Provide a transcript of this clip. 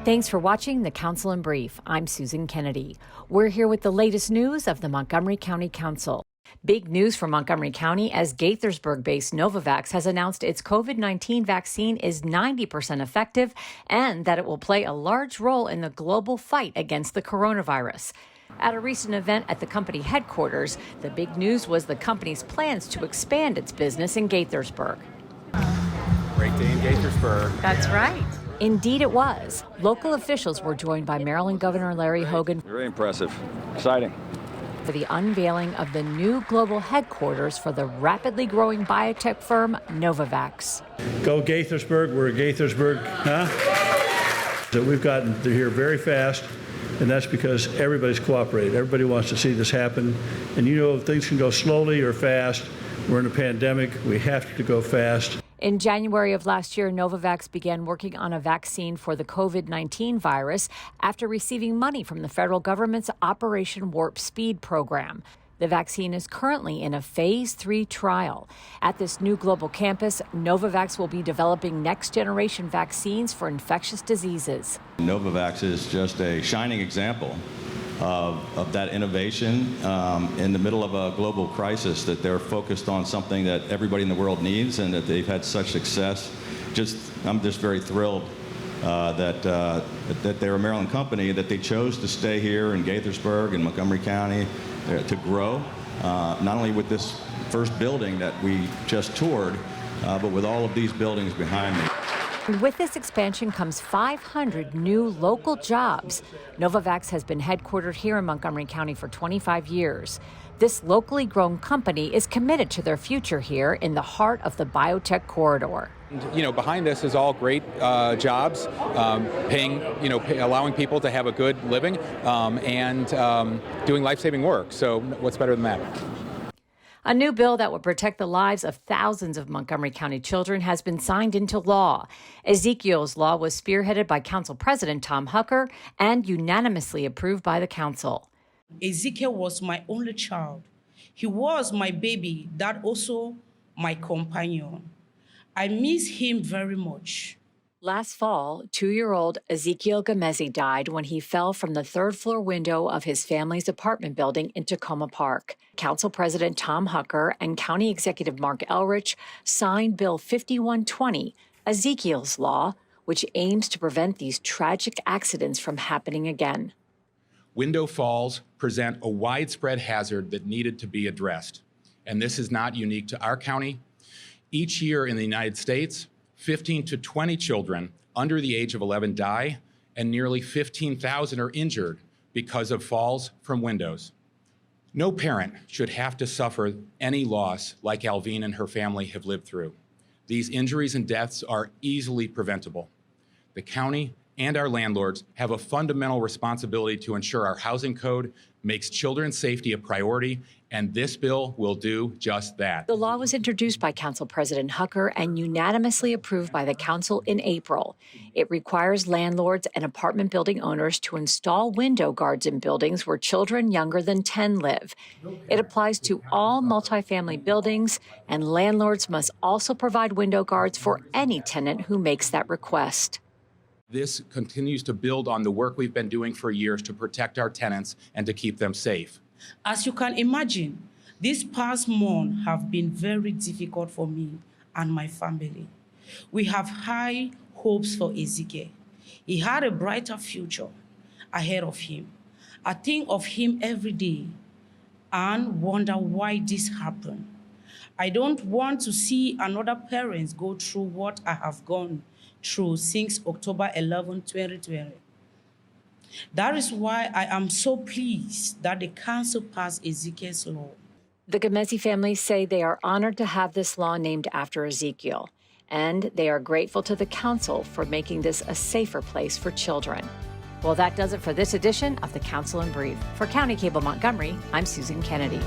Thanks for watching The Council in Brief. I'm Susan Kenedy. We're here with the latest news of the Montgomery County Council. Big news for Montgomery County as Gaithersburg-based Novavax has announced its COVID-19 vaccine is 90% effective and that it will play a large role in the global fight against the coronavirus. At a recent event at the company headquarters, the big news was the company's plans to expand its business in Gaithersburg. Great day in Gaithersburg. That's right. Indeed it was. Local officials were joined by Maryland Governor Larry Hogan. Very impressive. Exciting. For the unveiling of the new global headquarters for the rapidly growing biotech firm Novavax. Go Gaithersburg. We're at Gaithersburg, huh? So we've gotten here very fast, and that's because everybody's cooperated. Everybody wants to see this happen. And you know, things can go slowly or fast. We're in a pandemic. We have to go fast. In January of last year, Novavax began working on a vaccine for the COVID-19 virus after receiving money from the federal government's Operation Warp Speed program. The vaccine is currently in a phase 3 trial. At this new global campus, Novavax will be developing next-generation vaccines for infectious diseases. Novavax is just a shining example of that innovation in the middle of a global crisis, that they're focused on something that everybody in the world needs and that they've had such success. I'm just very thrilled that they're a Maryland company, that they chose to stay here in Gaithersburg and Montgomery County to grow, not only with this first building that we just toured, but with all of these buildings behind me. With this expansion comes 500 new local jobs. Novavax has been headquartered here in Montgomery County for 25 years. This locally grown company is committed to their future here in the heart of the biotech corridor. You know, behind this is all great jobs, allowing people to have a good living and doing life-saving work. So what's better than that? A new bill that would protect the lives of thousands of Montgomery County children has been signed into law. Ezekiel's law was spearheaded by Council President Tom Hucker and unanimously approved by the Council. Ezekiel was my only child. He was my baby, that also my companion. I miss him very much. Last fall, 2-year-old Ezekiel Gamezi died when he fell from the 3rd-floor window of his family's apartment building in Tacoma Park. Council President Tom Hucker and County Executive Mark Elrich signed Bill 5120, Ezekiel's Law, which aims to prevent these tragic accidents from happening again. Window falls present a widespread hazard that needed to be addressed. And this is not unique to our county. Each year in the United States, 15 to 20 children under the age of 11 die, and nearly 15,000 are injured because of falls from windows. No parent should have to suffer any loss like Alvine and her family have lived through. These injuries and deaths are easily preventable. The county and our landlords have a fundamental responsibility to ensure our housing code makes children's safety a priority, and this bill will do just that. The law was introduced by Council President Hucker and unanimously approved by the Council in April. It requires landlords and apartment building owners to install window guards in buildings where children younger than 10 live. It applies to all multifamily buildings, and landlords must also provide window guards for any tenant who makes that request. This continues to build on the work we've been doing for years to protect our tenants and to keep them safe. As you can imagine, these past months have been very difficult for me and my family. We have high hopes for Ezekiel. He had a brighter future ahead of him. I think of him every day and wonder why this happened. I don't want to see another parent go through what I have gone through since October 11, 2020. That is why I am so pleased that the council passed Ezekiel's law. The Gamezi family say they are honored to have this law named after Ezekiel, and they are grateful to the council for making this a safer place for children. Well, that does it for this edition of the Council in Brief. For County Cable Montgomery, I'm Susan Kenedy.